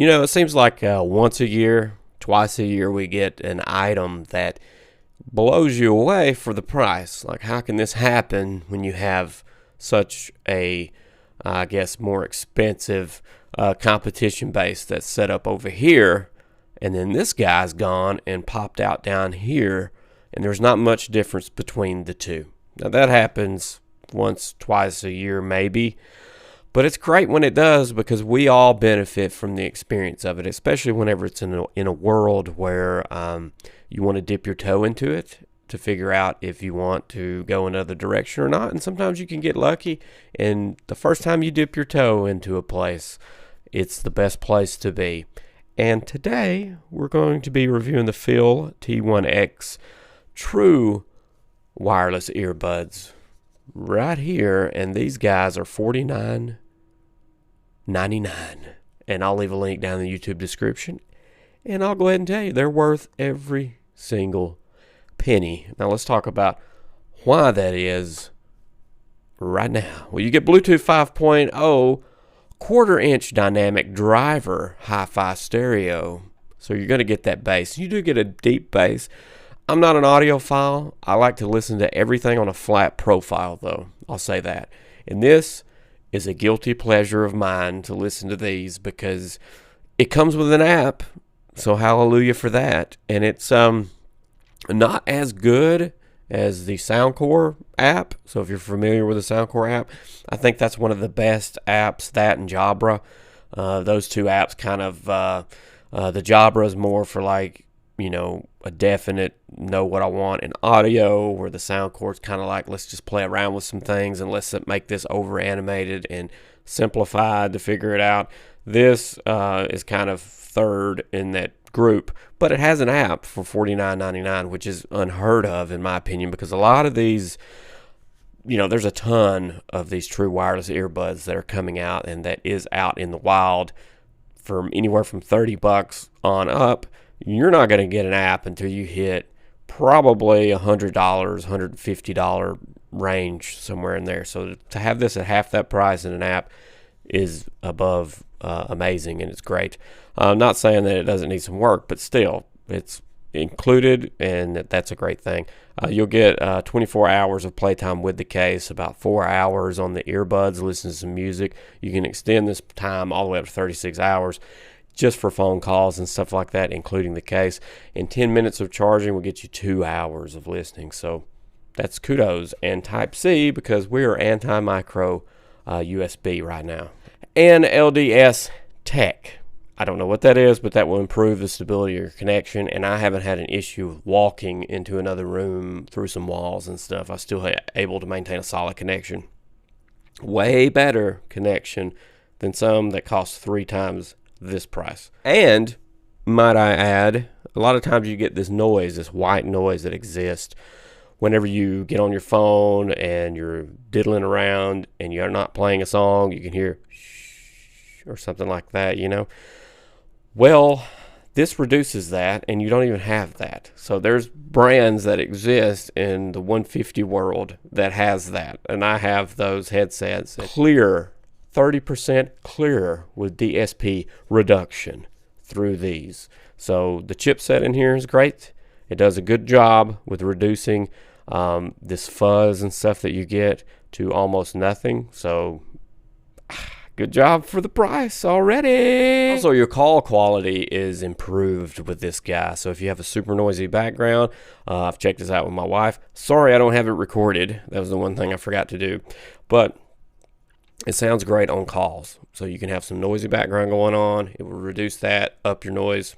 You know, it seems like once a year, twice a year, we get an item that blows you away for the price. Like, how can this happen when you have such a, I guess, more expensive competition base that's set up over here, and then this guy's gone and popped out down here, and there's not much difference between the two. Now, that happens once, twice a year, maybe. But it's great when it does because we all benefit from the experience of it, especially whenever it's in a world where you want to dip your toe into it to figure out if you want to go another direction or not. And sometimes you can get lucky, and the first time you dip your toe into a place, it's the best place to be. And today, we're going to be reviewing the FIIL T1X True Wireless Earbuds right here, and these guys are $49.99, and I'll leave a link down in the YouTube description, and I'll go ahead and tell you they're worth every single penny. Now let's talk about why that is right now. Well, you get Bluetooth 5.0 quarter-inch dynamic driver HiFi stereo, so you're going to get that bass. You do get a deep bass. I'm not an audiophile. I like to listen to everything on a flat profile, though. I'll say that. And this is a guilty pleasure of mine to listen to these because it comes with an app, so hallelujah for that. And it's not as good as the Soundcore app. So if you're familiar with the Soundcore app, I think that's one of the best apps, that and Jabra. Those two apps kind of, the Jabra is more for like, you know, a definite know what I want in audio, where the Soundcore is kind of like, let's just play around with some things and let's make this over animated and simplified to figure it out. This is kind of third in that group, but it has an app for $49.99, which is unheard of in my opinion, because a lot of these, you know, there's a ton of these true wireless earbuds that are coming out and that is out in the wild from anywhere from $30 on up. You're not going to get an app until you hit probably $100, $150 range, somewhere in there. So to have this at half that price in an app is above amazing, and it's great. I'm not saying that it doesn't need some work, but still, it's included, and that's a great thing. You'll get 24 hours of playtime with the case, about 4 hours on the earbuds, listen to some music. You can extend this time all the way up to 36 hours. Just for phone calls and stuff like that, including the case. And 10 minutes of charging will get you 2 hours of listening. So that's kudos. And Type-C, because we are anti-micro USB right now. And LDS Tech. I don't know what that is, but that will improve the stability of your connection. And I haven't had an issue with walking into another room through some walls and stuff. I'm still able to maintain a solid connection. Way better connection than some that cost 3 times this price. And might I add, a lot of times you get this noise, this white noise that exists whenever you get on your phone and you're diddling around and you're not playing a song. You can hear shh or something like that, you know. Well, this reduces that, and you don't even have that. So there's brands that exist in the 150 world that has that, and I have those headsets. Clear, 30% clearer with DSP reduction through these. So the chipset in here is great. It does a good job with reducing this fuzz and stuff that you get to almost nothing. So good job for the price already. Also, your call quality is improved with this guy. So if you have a super noisy background, I've checked this out with my wife. Sorry I don't have it recorded. That was the one thing I forgot to do. But it sounds great on calls. So you can have some noisy background going on. It will reduce that, up your noise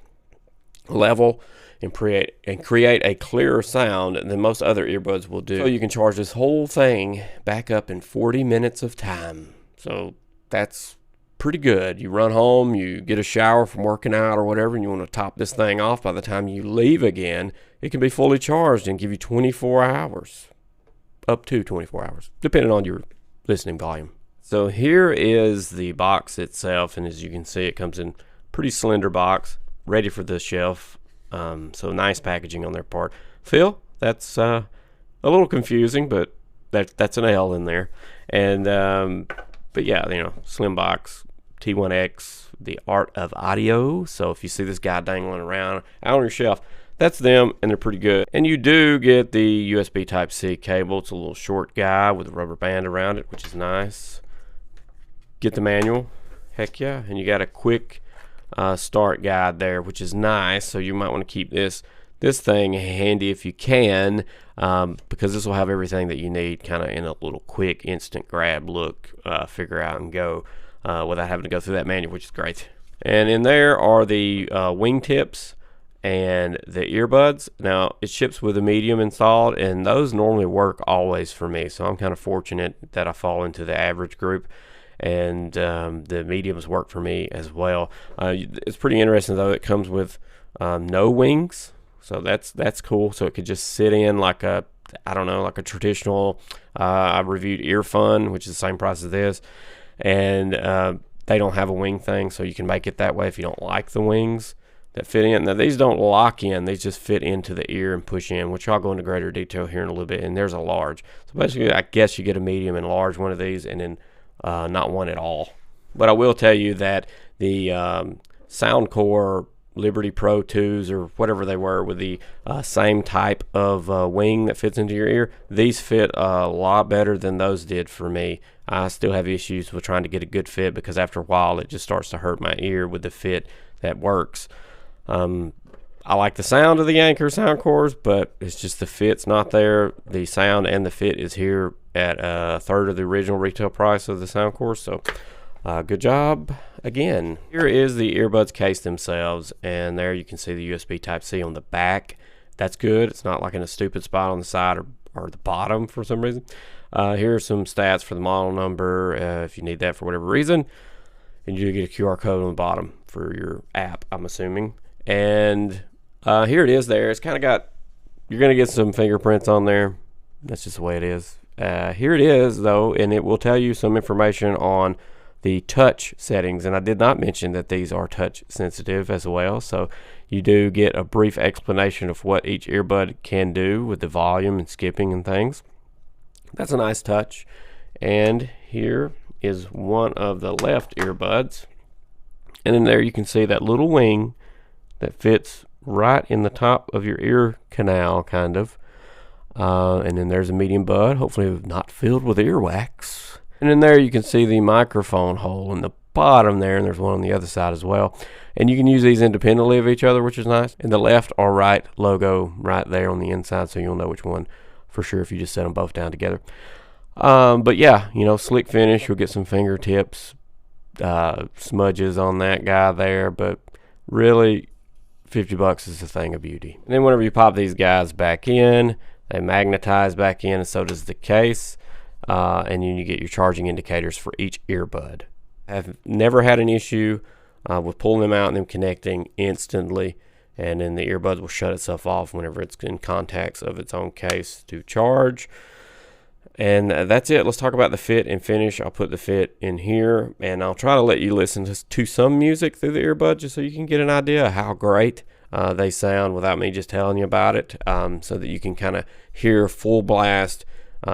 level, and create a clearer sound than most other earbuds will do. So you can charge this whole thing back up in 40 minutes of time. So that's pretty good. You run home, you get a shower from working out or whatever, and you want to top this thing off. By the time you leave again, it can be fully charged and give you 24 hours, up to 24 hours, depending on your listening volume. So here is the box itself, and as you can see, it comes in pretty slender box, ready for the shelf. So nice packaging on their part. FIIL, that's a little confusing, but that's an L in there. And but yeah, you know, slim box, T1X, The Art of Audio. So if you see this guy dangling around out on your shelf, that's them, and they're pretty good. And you do get the USB Type-C cable. It's a little short guy with a rubber band around it, which is nice. Get the manual, heck yeah, and you got a quick start guide there, which is nice. So you might want to keep this thing handy if you can, because this will have everything that you need kind of in a little quick instant grab look, figure out and go without having to go through that manual, which is great. And in there are the wing tips and the earbuds. Now it ships with a medium installed, and those normally work always for me, so I'm kind of fortunate that I fall into the average group, and the mediums work for me as well. It's pretty interesting though, it comes with no wings, so that's cool. So it could just sit in like a, I don't know, like a traditional I reviewed earphone, which is the same price as this, and they don't have a wing thing, so you can make it that way if you don't like the wings that fit in. Now these don't lock in, these just fit into the ear and push in, which I'll go into greater detail here in a little bit. And there's a large, so basically I guess you get a medium and large one of these, and then not one at all. But I will tell you that the Soundcore Liberty Pro 2s, or whatever they were, with the same type of wing that fits into your ear, these fit a lot better than those did for me. I still have issues with trying to get a good fit, because after a while it just starts to hurt my ear with the fit that works. I like the sound of the Anker Soundcores, but it's just the fit's not there. The sound and the fit is here at a third of the original retail price of the Soundcores, so good job again. Here is the earbuds case themselves, and there you can see the USB Type-C on the back. That's good. It's not like in a stupid spot on the side or the bottom for some reason. Here are some stats for the model number if you need that for whatever reason, and you do get a QR code on the bottom for your app, I'm assuming. And here it is there. It's kind of got, you're going to get some fingerprints on there. That's just the way it is. Here it is though, and it will tell you some information on the touch settings, and I did not mention that these are touch sensitive as well, so you do get a brief explanation of what each earbud can do with the volume and skipping and things. That's a nice touch. And here is one of the left earbuds, and in there you can see that little wing that fits right in the top of your ear canal, kind of. And then there's a medium bud, hopefully not filled with earwax. And in there you can see the microphone hole in the bottom there, and there's one on the other side as well. And you can use these independently of each other, which is nice. And the left or right logo right there on the inside, so you'll know which one for sure if you just set them both down together. But yeah, you know, slick finish. You'll get some fingertips smudges on that guy there, but really $50 is a thing of beauty. And then whenever you pop these guys back in, they magnetize back in, and so does the case. And then you get your charging indicators for each earbud. I've never had an issue with pulling them out and them connecting instantly, and then the earbuds will shut itself off whenever it's in contacts of its own case to charge. And that's it. Let's talk about the fit and finish. I'll put the fit in here, and I'll try to let you listen to some music through the earbuds just so you can get an idea of how great they sound without me just telling you about it, so that you can kind of hear full blast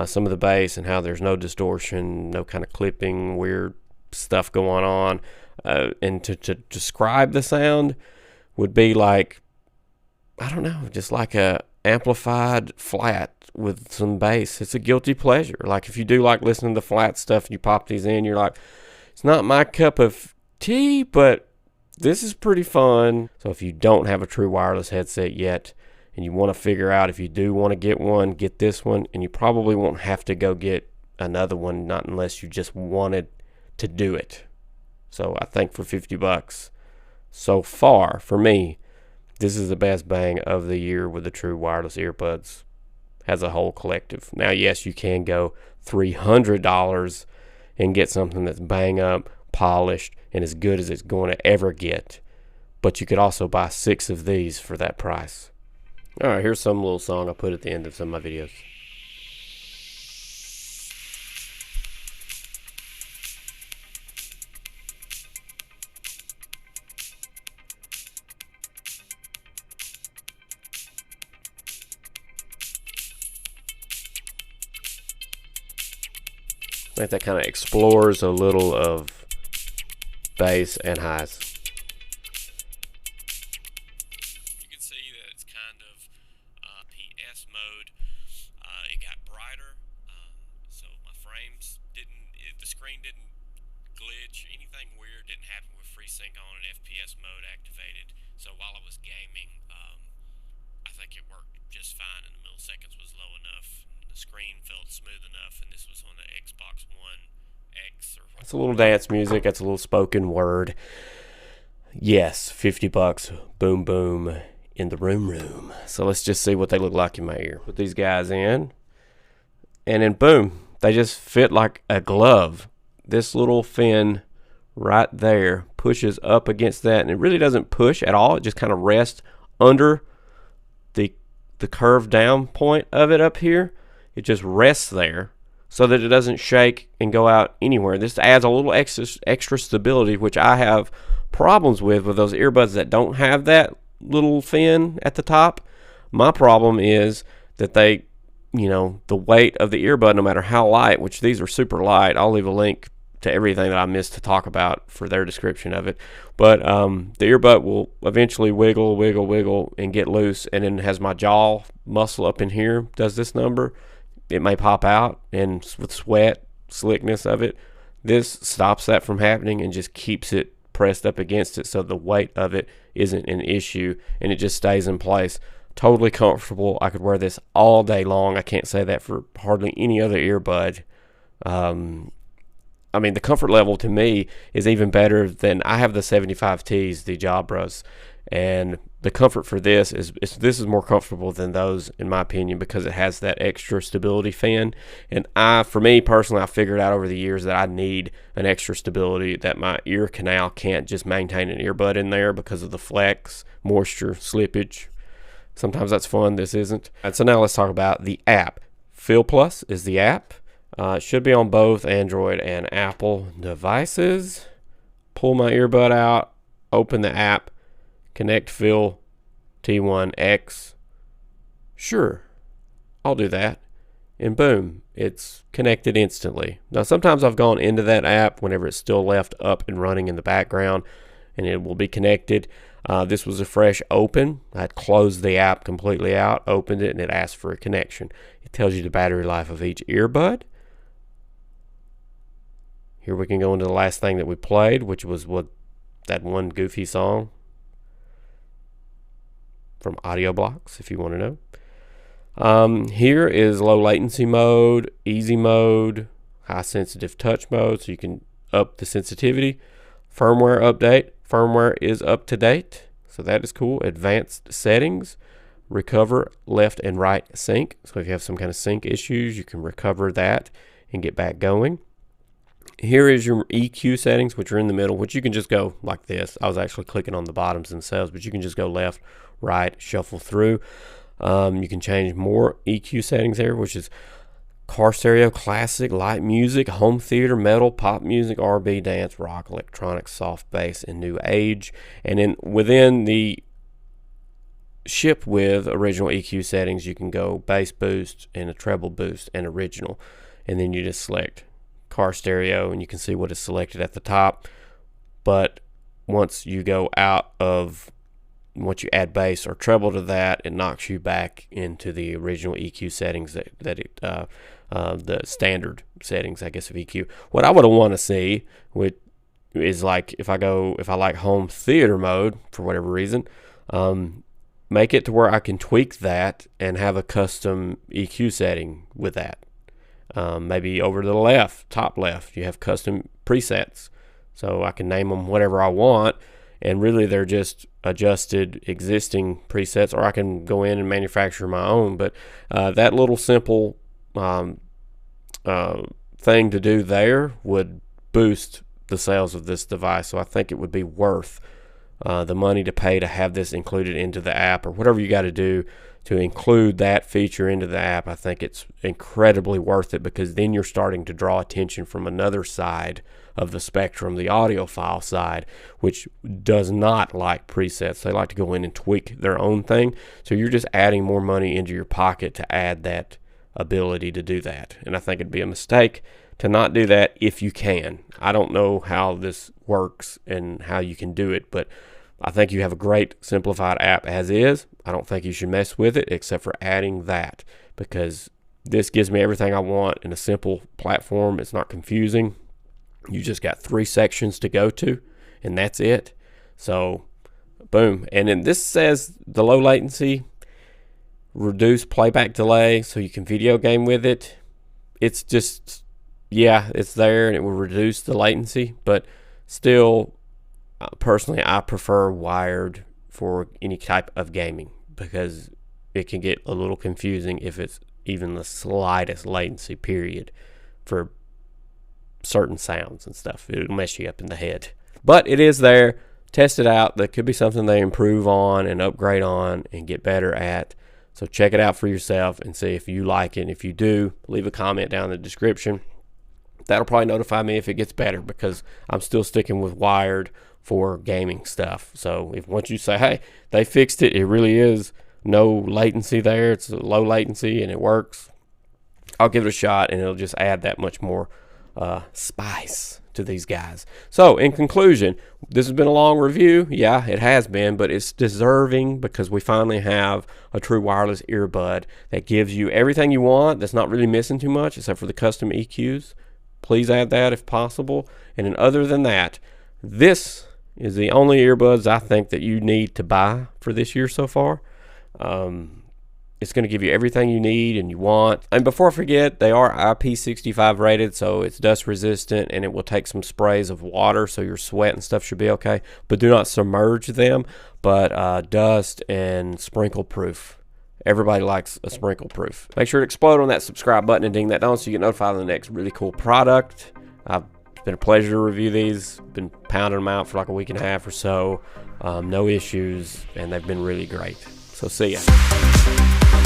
some of the bass and how there's no distortion, no kind of clipping, weird stuff going on. And to describe the sound would be like, I don't know, just like a amplified flat with some bass. It's a guilty pleasure. Like if you do like listening to flat stuff and you pop these in, you're like, it's not my cup of tea, but this is pretty fun. So if you don't have a true wireless headset yet, and you want to figure out if you do want to get one, get this one, and you probably won't have to go get another one, not unless you just wanted to do it. So I think for $50 so far, for me, this is the best bang of the year with the true wireless earbuds as a whole collective. Now, yes, you can go $300 and get something that's bang up, polished, and as good as it's going to ever get. But you could also buy 6 of these for that price. All right, here's some little song I put at the end of some of my videos. I think that kind of explores a little of bass and highs. on an FPS mode activated. So while I was gaming, I think it worked just fine, and the milliseconds was low enough. The screen felt smooth enough, and this was on the Xbox One X. That's a little dance music. That's a little spoken word. Yes, $50. Boom, boom. In the room. So let's just see what they look like in my ear. Put these guys in, and then boom, they just fit like a glove. This little fin right there pushes up against that, and it really doesn't push at all. It just kind of rests under the curved down point of it up here. It just rests there so that it doesn't shake and go out anywhere. This adds a little extra stability, which I have problems with those earbuds that don't have that little fin at the top. My problem is that they, the weight of the earbud, no matter how light, which these are super light. I'll leave a link to everything that I missed to talk about for their description of it. But the earbud will eventually wiggle, and get loose, and then has my jaw muscle up in here does this number. It may pop out, and with sweat, slickness of it, this stops that from happening and just keeps it pressed up against it, so the weight of it isn't an issue, and it just stays in place. Totally comfortable. I could wear this all day long. I can't say that for hardly any other earbud. The comfort level to me is even better than I have the 75Ts, the Jabras, and the comfort for this is more comfortable than those, in my opinion, because it has that extra stability fan. And for me personally, I figured out over the years that I need an extra stability, that my ear canal can't just maintain an earbud in there because of the flex, moisture, slippage. Sometimes that's fun. This isn't. And so now let's talk about the app. FIIL Plus is the app. It should be on both Android and Apple devices. Pull my earbud out, open the app, connect FIIL T1X. Sure, I'll do that. And boom, it's connected instantly. Now, sometimes I've gone into that app whenever it's still left up and running in the background, and it will be connected. This was a fresh open. I had closed the app completely out, opened it, and it asked for a connection. It tells you the battery life of each earbud. Here we can go into the last thing that we played, which was that one goofy song from Audio Blocks, if you want to know. Here is low latency mode, easy mode, high sensitive touch mode, so you can up the sensitivity. Firmware update. Firmware is up to date, so that is cool. Advanced settings. Recover left and right sync. So if you have some kind of sync issues, you can recover that and get back going. Here is your EQ settings, which are in the middle, which you can just go like this. I was actually clicking on the bottoms themselves, but you can just go left, right, shuffle through. You can change more EQ settings there, which is car stereo, classic, light music, home theater, metal, pop music, R&B, dance, rock, electronic, soft bass, and new age. And then within the ship with original EQ settings, you can go bass boost and a treble boost and original. And then you just select car stereo, and you can see what is selected at the top. But once you add bass or treble to that, it knocks you back into the original EQ settings the standard settings, I guess, of EQ. What I would want to see is like if I like home theater mode for whatever reason, make it to where I can tweak that and have a custom EQ setting with that. Maybe over to the left, top left, you have custom presets, so I can name them whatever I want, and really they're just adjusted existing presets, or I can go in and manufacture my own. But that little simple thing to do there would boost the sales of this device. So I think it would be worth the money to pay to have this included into the app, or whatever you got to do to include that feature into the app. I think it's incredibly worth it, because then you're starting to draw attention from another side of the spectrum, the audiophile side, which does not like presets. They like to go in and tweak their own thing. So you're just adding more money into your pocket to add that ability to do that. And I think it'd be a mistake to not do that if you can. I don't know how this works and how you can do it, but I think you have a great simplified app as is. I don't think you should mess with it except for adding that, because this gives me everything I want in a simple platform. It's not confusing. You just got 3 sections to go to, and that's it. So boom. And then this says the low latency, reduce playback delay, so you can video game with it. It's just, yeah, it's there and it will reduce the latency, but still, personally, I prefer wired for any type of gaming because it can get a little confusing if it's even the slightest latency period for certain sounds and stuff. It'll mess you up in the head. But it is there. Test it out. That could be something they improve on and upgrade on and get better at. So check it out for yourself and see if you like it. And if you do, leave a comment down in the description. That'll probably notify me if it gets better because I'm still sticking with wired for gaming stuff. So if once you say, hey, they fixed it, it really is no latency there, it's low latency and it works, I'll give it a shot and it'll just add that much more spice to these guys. So in conclusion, this has been a long review. Yeah, it has been, but it's deserving because we finally have a true wireless earbud that gives you everything you want, that's not really missing too much except for the custom EQs. Please add that if possible. And then other than that, this is the only earbuds I think that you need to buy for this year so far. It's going to give you everything you need and you want. And before I forget, they are IP65 rated, so it's dust resistant and it will take some sprays of water, so your sweat and stuff should be okay. But do not submerge them. But dust and sprinkle proof. Everybody likes a sprinkle proof. Make sure to explode on that subscribe button and ding that down so you get notified of the next really cool product. It's been a pleasure to review these. Been pounding them out for like a week and a half or so. No issues, and they've been really great. So see ya.